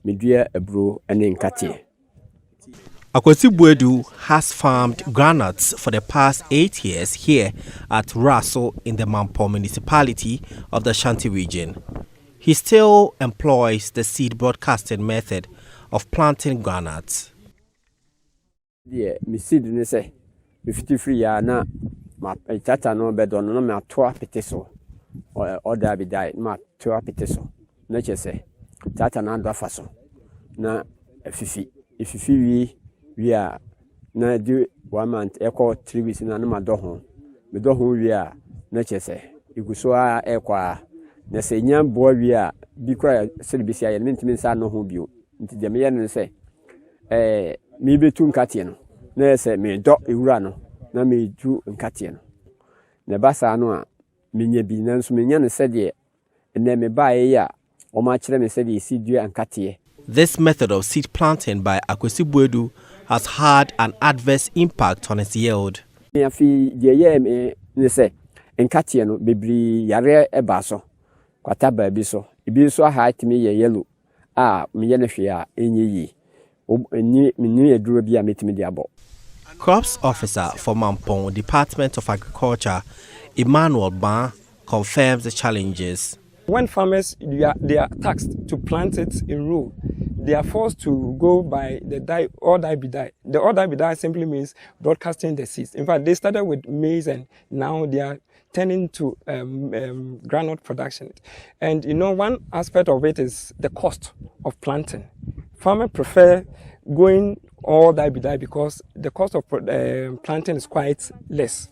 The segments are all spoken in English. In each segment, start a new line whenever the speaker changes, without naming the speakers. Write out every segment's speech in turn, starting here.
medua aburo ene nkate.
Akwesi Buedu has farmed groundnuts for the past 8 years here at Russell in the Mampong municipality of the Ashanti region. He still employs the seed broadcasting method of planting groundnuts.
Yeah, me seed ne say me 53 ya na ma tata no bedo no me atoa peteso or da bi dai ma toa peteso na chese tata na ndo afaso na ififi wi a na di 1 month e ko 3 weeks na ma do ho me do ho wi a na chese iguso a e kwa na se nya bo wi a bi kra se bi sia ye ntimi sa no ho bio nti de me ye ne se me betu nkate no na se me do ewura no na me ju nkate no na basa no a menya bi na nso menya ne se de na me bae ya o ma kire me se de si dua nkate.
This method of seed planting by Akwesi Buedu has had an adverse impact on its yield.
Me afi de ye me ne se nkate no bebri yare eba so kwata ba bi so ibi so ha atimi ye yellow me ye ne hwe a enye yi
Crops Officer for Mampong Department of Agriculture, Emmanuel Ban, confirms the challenges.
When farmers they are taxed to plant it in row, they are forced to go by the die or die be die. The or die be die simply means broadcasting the seeds. In fact, they started with maize and now they are turning to groundnut production. And you know, one aspect of it is the cost of planting. Farmers prefer going all die be die because the cost of planting is quite less.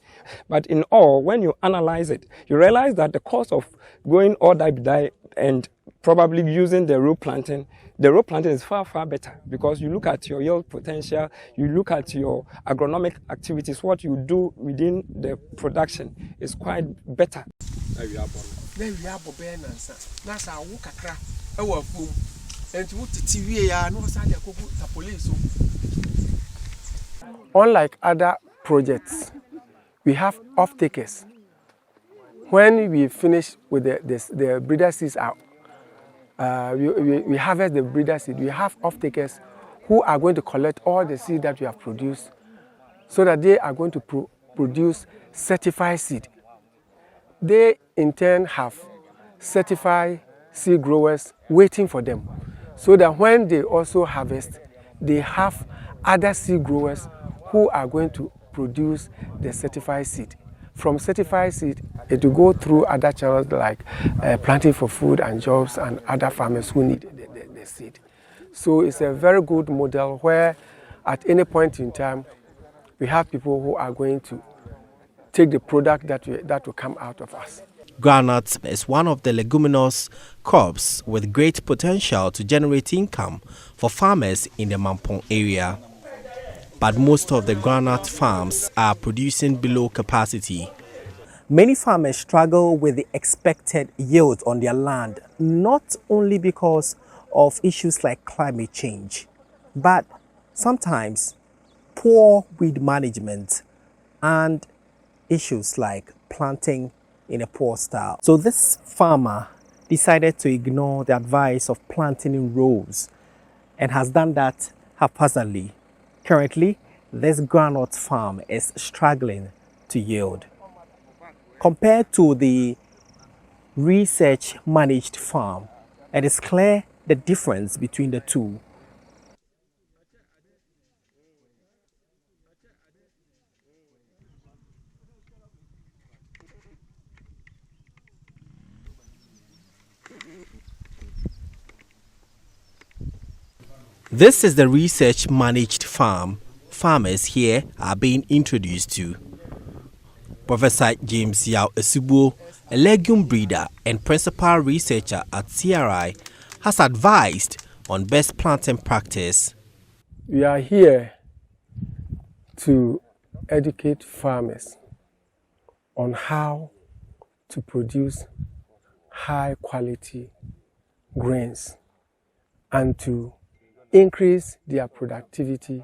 But in all, when you analyze it, you realize that the cost of going all die be die and probably using the row planting is far better because you look at your yield potential, you look at your agronomic activities, what you do within the production is quite better.
Unlike other projects, we have off-takers. When we finish with the breeder seeds out, we harvest the breeder seed. We have off-takers who are going to collect all the seed that we have produced so that they are going to produce certified seed. They in turn have certified seed growers waiting for them so that when they also harvest, they have other seed growers who are going to produce the certified seed. From certified seed, it will go through other channels like planting for food and jobs and other farmers who need the seed. So it's a very good model where at any point in time, we have people who are going to take the product that will come out of us.
Groundnut is one of the leguminous crops with great potential to generate income for farmers in the Mampong area. But most of the groundnut farms are producing below capacity. Many farmers struggle with the expected yield on their land, not only because of issues like climate change, but sometimes poor weed management and issues like planting in a poor style. So this farmer decided to ignore the advice of planting in rows and has done that haphazardly. Currently, this groundnut farm is struggling to yield. Compared to the research-managed farm, it is clear the difference between the two. This is the research-managed farm farmers here are being introduced to. Professor James Yao Esubo, a legume breeder and principal researcher at CRI, has advised on best planting practice.
We are here to educate farmers on how to produce high quality grains and to increase their productivity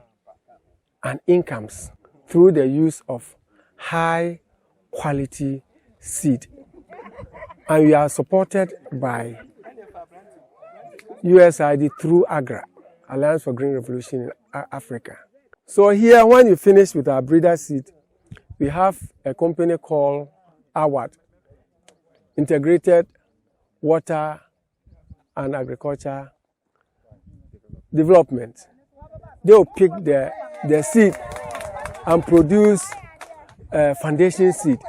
and incomes through the use of high quality seed. And we are supported by USAID through AGRA, Alliance for Green Revolution in Africa. So here, when you finish with our breeder seed, we have a company called AWAD, Integrated Water and Agriculture Development. They will pick the seed and produce foundation seed.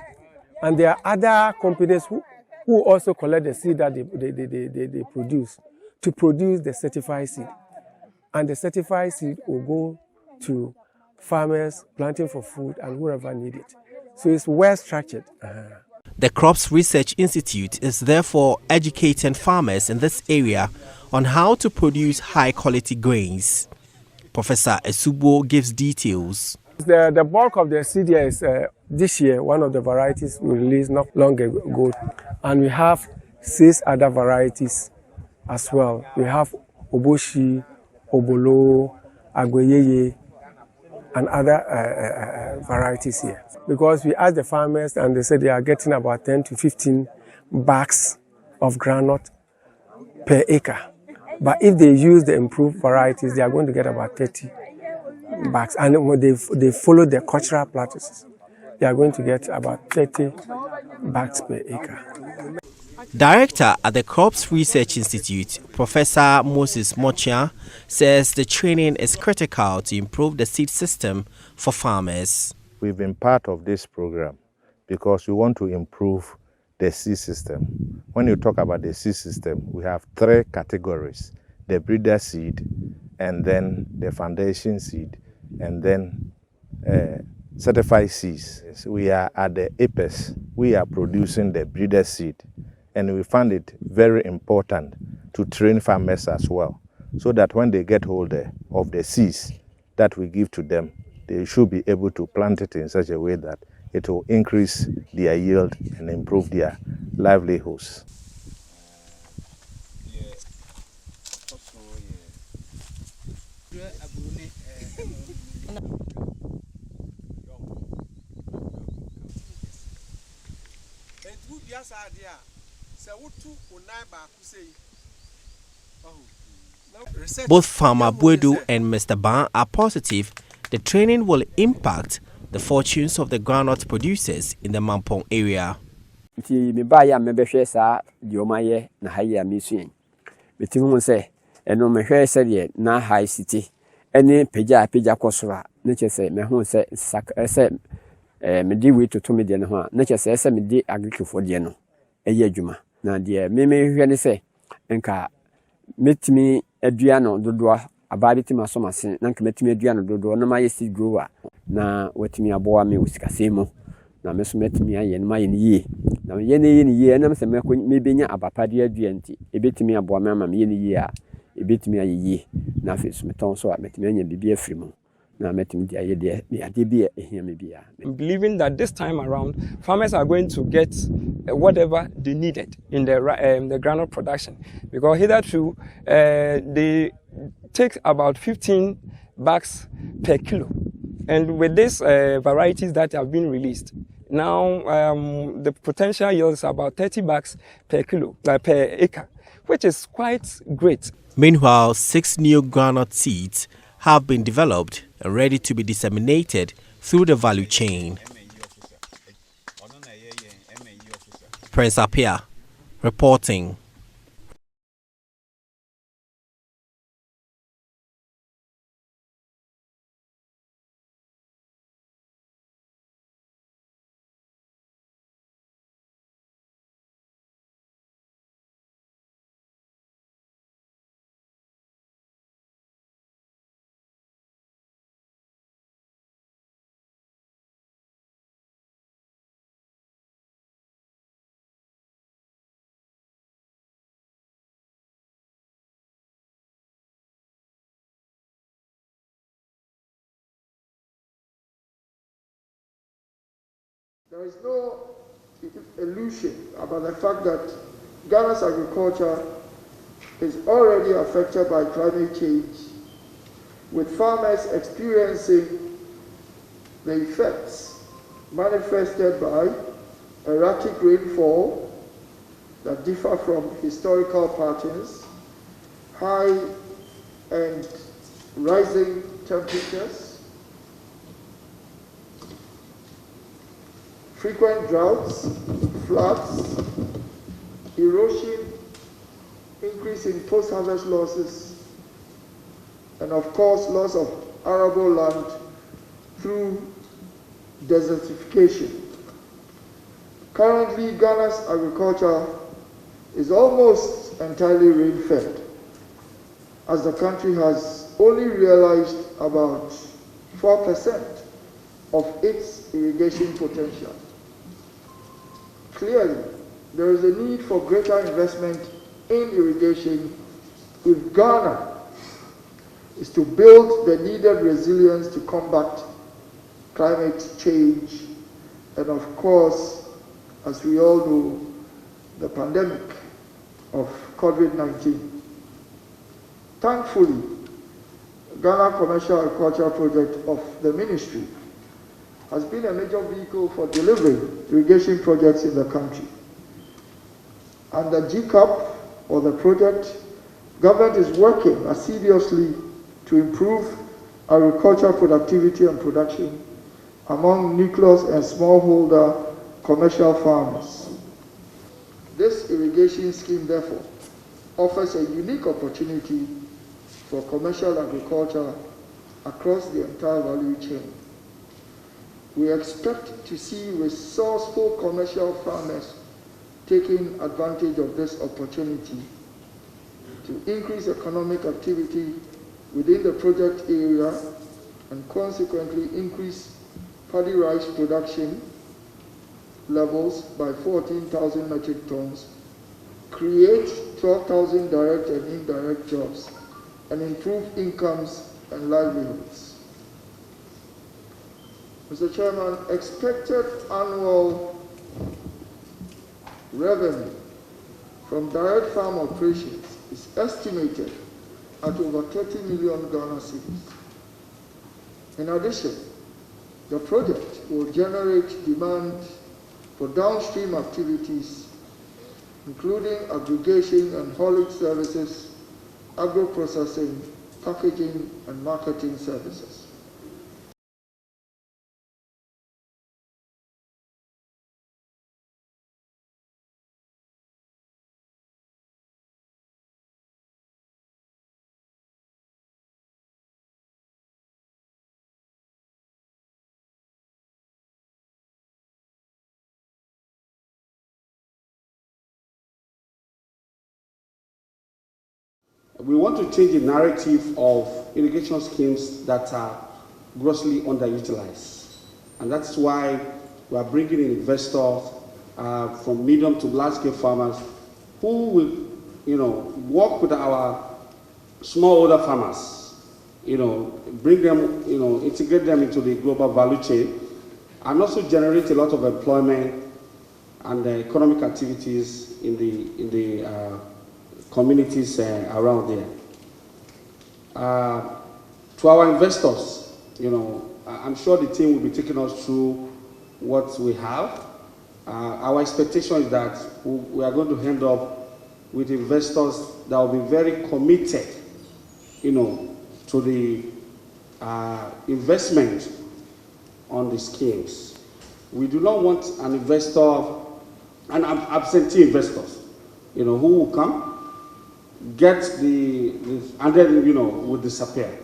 And there are other companies who also collect the seed that they produce to produce the certified seed. And the certified seed will go to farmers planting for food and whoever need it. So it's well structured.
The Crops Research Institute is therefore educating farmers in this area on how to produce high-quality grains. Professor Esubo gives details.
The bulk of the seed here is this year, one of the varieties we released not long ago. And we have 6 other varieties as well. We have Oboshi, Obolo, Agweyeye, and other varieties here. Because we asked the farmers and they said they are getting about 10 to 15 bags of groundnut per acre. But if they use the improved varieties, they are going to get about 30 bags. And when they follow the cultural practices, they are going to get about 30 bags per acre.
Director at the Crops Research Institute, Professor Moses Mochia, says the training is critical to improve the seed system for farmers.
We've been part of this program because we want to improve the seed system. When you talk about the seed system, we have 3 categories: the breeder seed, and then the foundation seed, and then certified seeds. We are at the apex. We are producing the breeder seed, and we found it very important to train farmers as well, so that when they get hold of the seeds that we give to them, they should be able to plant it in such a way that it will increase their yield and improve their livelihoods.
Both Farmer Buedu and Mr. Ban are positive the training will impact the fortunes of the groundnut producers in the Mampong area.
Me buy ya me be hwe sa di o maye na haye ya me suen. Me ti hu se eno me hwe se de na high city ene peja kosora ne che se me hu se se me di wi to me de ne ho a ne che se me di agricufo de no eye adwuma na de me hwe ne se nka metimi aduano dodo ababiti masomase na nka metimi aduano dodo na maye seed grower na watimi aboa me usikasemo na meso metimi aye na maye ni na ye ni ye na mse me benya abapade aduanti ebetimi aboa me ama me ye ni ye a ebetimi aye ye na fesu meton so a metimi anya bibia frimo na metimi dia ye de me ade bia ehia me bia.
I'm believing that this time around farmers are going to get whatever they needed in the groundnut production, because hitherto they take about 15 bags per kilo, and with these varieties that have been released now, the potential yield is about 30 bags per kilo per acre, which is quite great.
Meanwhile, 6 new groundnut seeds have been developed and ready to be disseminated through the value chain. Prince Apia reporting.
There is no illusion about the fact that Ghana's agriculture is already affected by climate change, with farmers experiencing the effects manifested by erratic rainfall that differ from historical patterns, high and rising temperatures, frequent droughts, floods, erosion, increase in post-harvest losses, and of course loss of arable land through desertification. Currently, Ghana's agriculture is almost entirely rain-fed, as the country has only realized about 4% of its irrigation potential. Clearly, there is a need for greater investment in irrigation if Ghana is to build the needed resilience to combat climate change and, of course, as we all know, the pandemic of COVID-19. Thankfully, Ghana Commercial Agriculture Project of the Ministry has been a major vehicle for delivering irrigation projects in the country. Under GCAP, or the project, government is working assiduously to improve agricultural productivity and production among nucleus and smallholder commercial farmers. This irrigation scheme, therefore, offers a unique opportunity for commercial agriculture across the entire value chain. We expect to see resourceful commercial farmers taking advantage of this opportunity to increase economic activity within the project area and consequently increase paddy rice production levels by 14,000 metric tons, create 12,000 direct and indirect jobs, and improve incomes and livelihoods. Mr. Chairman, expected annual revenue from direct farm operations is estimated at over 30 million Ghana cedis. In addition, the project will generate demand for downstream activities, including aggregation and haulage services, agro-processing, packaging, and marketing services.
We want to change the narrative of irrigation schemes that are grossly underutilized. And that's why we are bringing in investors from medium to large-scale farmers who will, work with our smallholder farmers, bring them, integrate them into the global value chain, and also generate a lot of employment and economic activities in the communities around there. To our investors, I'm sure the team will be taking us through what we have. Our expectation is that we are going to end up with investors that will be very committed, to the investment on the schemes. We do not want an investor, an absentee investors, who will come, get and then, will disappear.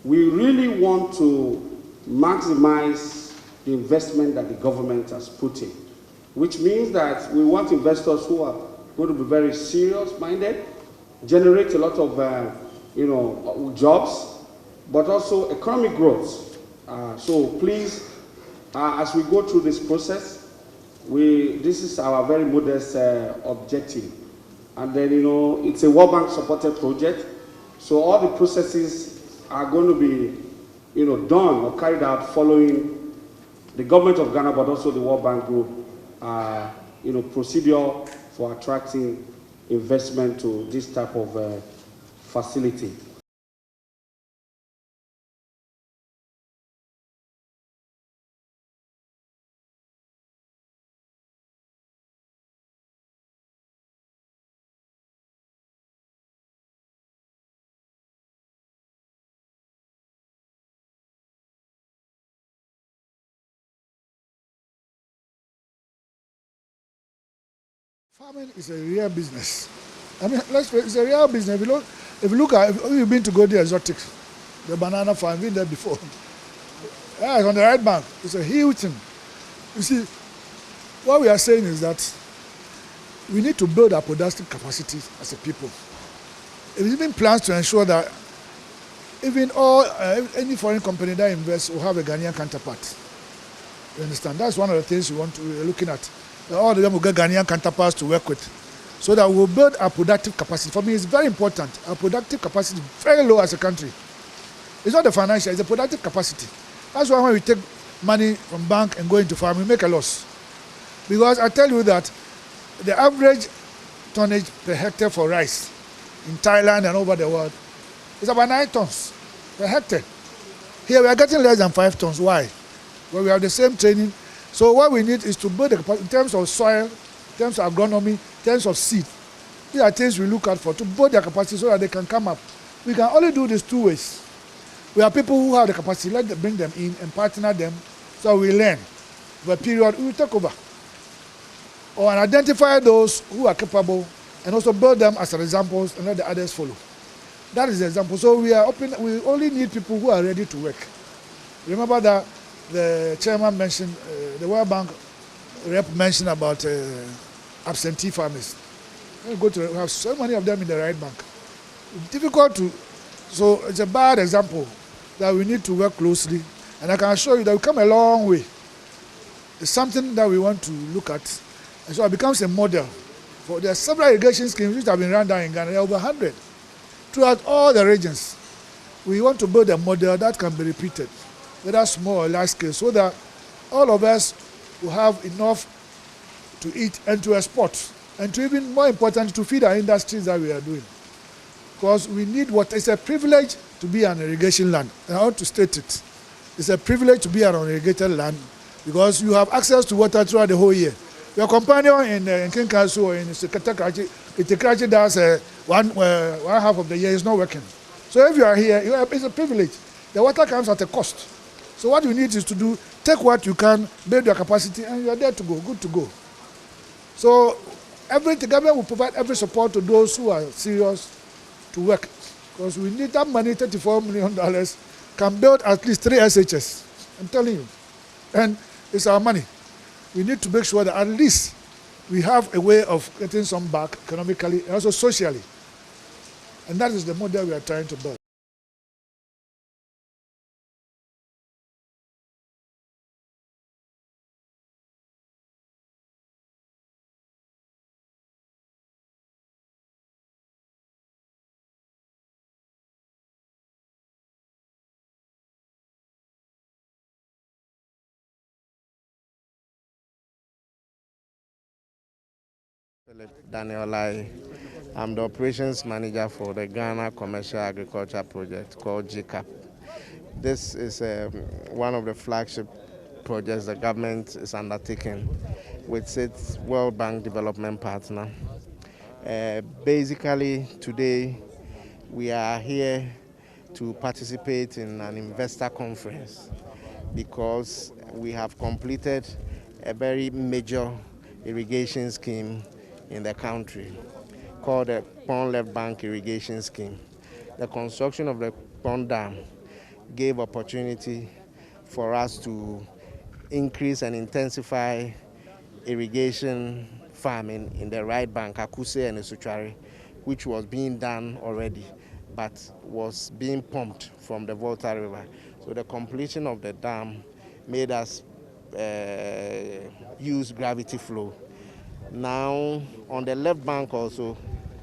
We really want to maximize the investment that the government has put in, which means that we want investors who are going to be very serious-minded, generate a lot of, jobs, but also economic growth. So please, as we go through this process, this is our very modest objective. And then, it's a World Bank supported project. So all the processes are going to be, done or carried out following the government of Ghana, but also the World Bank Group, procedure for attracting investment to this type of facility.
Farming is a real business. I mean, it's a real business. If you look at, if you've been to go the exotics, the banana farm, I've been there before. Yeah, it's on the right bank. It's a huge thing. You see, what we are saying is that we need to build our productive capacity as a people. It even plans to ensure that even any foreign company that invests will have a Ghanaian counterpart. You understand? That's one of the things we're looking at. All of them will get Ghanaian counterparts to work with, so that we'll build our productive capacity. For me, it's very important. Our productive capacity is very low as a country. It's not the financial, it's the productive capacity. That's why when we take money from bank and go into farm, we make a loss. Because I tell you that the average tonnage per hectare for rice in Thailand and over the world is about 9 tons per hectare. Here we are getting less than 5 tons. Why? Well, we have the same training. So what we need is to build the capacity in terms of soil, in terms of agronomy, in terms of seed. These are things we look out for to build their capacity so that they can come up. We can only do this 2 ways. We have people who have the capacity, let them bring them in and partner them so we learn. For a period, we will take over. Or identify those who are capable and also build them as examples and let the others follow. That is the example. So we only need people who are ready to work. Remember that the chairman mentioned, the World Bank rep mentioned about absentee farmers. We have so many of them in the right bank. It's difficult to, so it's a bad example that we need to work closely. And I can assure you that we've come a long way. It's something that we want to look at. And so it becomes a model. There are several irrigation schemes which have been run down in Ghana, over 100, throughout all the regions. We want to build a model that can be repeated, whether small or large scale, so that all of us will have enough to eat and to export, and to even more important, to feed our industries that we are doing. Because we need water. It's a privilege to be an irrigation land. And I want to state it. It's a privilege to be an irrigated land because you have access to water throughout the whole year. Your companion in Kinkasu or in Kitekrachi does one half of the year is not working. So if you are here, it's a privilege. The water comes at a cost. So what you need is to do, take what you can, build your capacity, and you are there to go, good to go. So the government will provide every support to those who are serious to work. Because we need that money, $34 million, can build at least 3 SHS. I'm telling you. And it's our money. We need to make sure that at least we have a way of getting some back economically and also socially. And that is the model we are trying to build.
Daniel, I'm the operations manager for the Ghana Commercial Agriculture Project called GCAP. This is one of the flagship projects the government is undertaking with its World Bank development partner. Basically, today we are here to participate in an investor conference because we have completed a very major irrigation scheme in the country called the Pond Left Bank Irrigation Scheme. The construction of the pond dam gave opportunity for us to increase and intensify irrigation farming in the right bank, Akuse and Esuchari, which was being done already, but was being pumped from the Volta River. So the completion of the dam made us use gravity flow. Now, on the left bank also,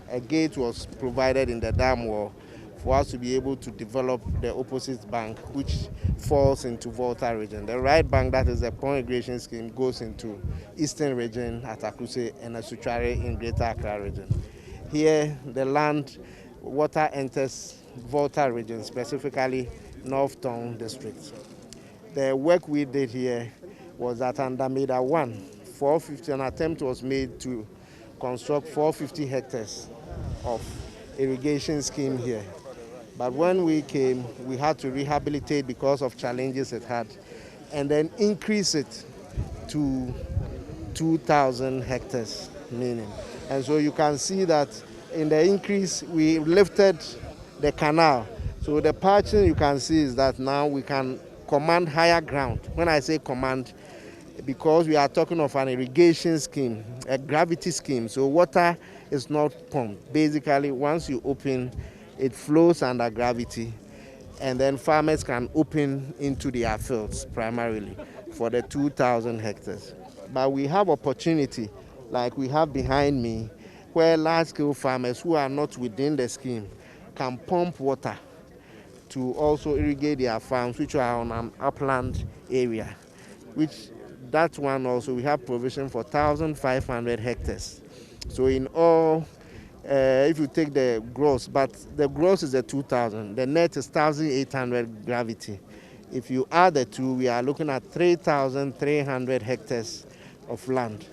a gate was provided in the dam wall for us to be able to develop the opposite bank, which falls into Volta region. The right bank, that is the Pond Irrigation Scheme, goes into Eastern region at Akuse and Esuchari in Greater Accra region. Here, the land, water enters Volta region, specifically North Tong district. The work we did here was that under Meter 1, an attempt was made to construct 450 hectares of irrigation scheme here. But when we came, we had to rehabilitate because of challenges it had, and then increase it to 2,000 hectares. meaning. And so you can see that in the increase, we lifted the canal. So the patching you can see is that now we can command higher ground. When I say command, because we are talking of an irrigation scheme, a gravity scheme, so water is not pumped. Basically, once you open, it flows under gravity, and then farmers can open into their fields primarily for the 2,000 hectares. But we have opportunity, like we have behind me, where large-scale farmers who are not within the scheme can pump water to also irrigate their farms, which are on an upland area, which that one also we have provision for 1,500 hectares. So in all, if you take the gross, but the gross is the 2,000, the net is 1,800 gravity. If you add the two, we are looking at 3,300 hectares of land,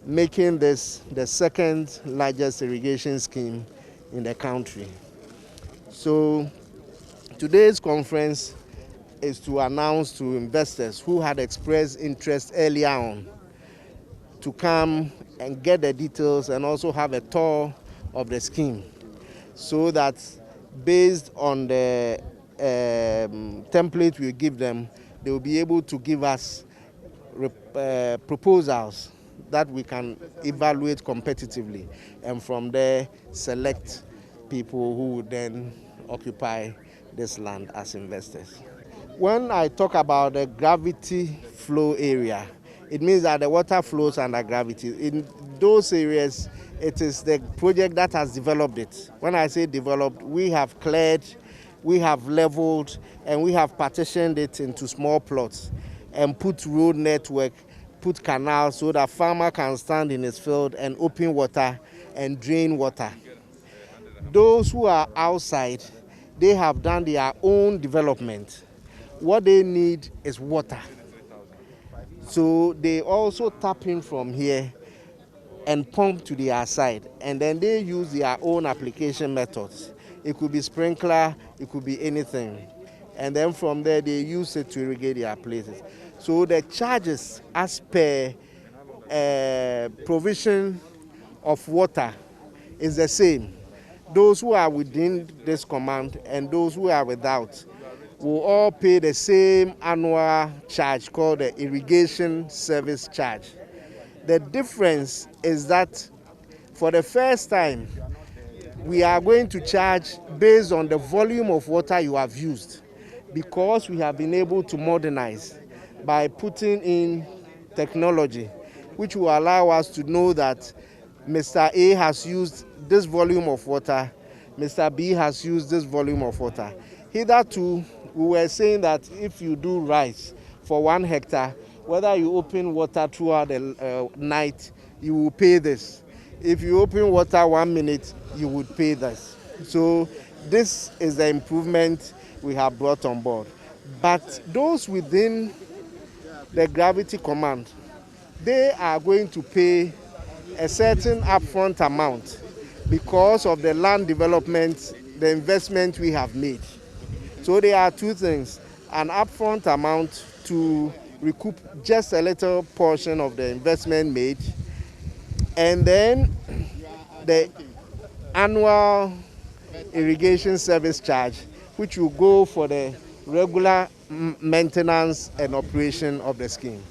making this the second largest irrigation scheme in the country. So today's conference is to announce to investors who had expressed interest earlier on to come and get the details and also have a tour of the scheme, so that based on the template we give them, they will be able to give us proposals that we can evaluate competitively, and from there select people who would then occupy this land as investors. When I talk about the gravity flow area, it means that the water flows under gravity. In those areas, it is the project that has developed it. When I say developed, we have cleared, we have leveled, and we have partitioned it into small plots and put road network, put canals so that farmer can stand in his field and open water and drain water. Those who are outside, they have done their own development. What they need is water. So they also tap in from here and pump to their side, and then they use their own application methods. It could be sprinkler, it could be anything. And then from there they use it to irrigate their places. So the charges as per provision of water is the same. Those who are within this command and those who are without will all pay the same annual charge called the irrigation service charge. The difference is that for the first time, we are going to charge based on the volume of water you have used, because we have been able to modernize by putting in technology, which will allow us to know that Mr. A has used this volume of water, Mr. B has used this volume of water. Hitherto, we were saying that if you do rice for 1 hectare, whether you open water throughout the night, you will pay this. If you open water 1 minute, you would pay this. So this is the improvement we have brought on board. But those within the gravity command, they are going to pay a certain upfront amount because of the land development, the investment we have made. So there are two things: an upfront amount to recoup just a little portion of the investment made, and then the annual irrigation service charge, which will go for the regular maintenance and operation of the scheme.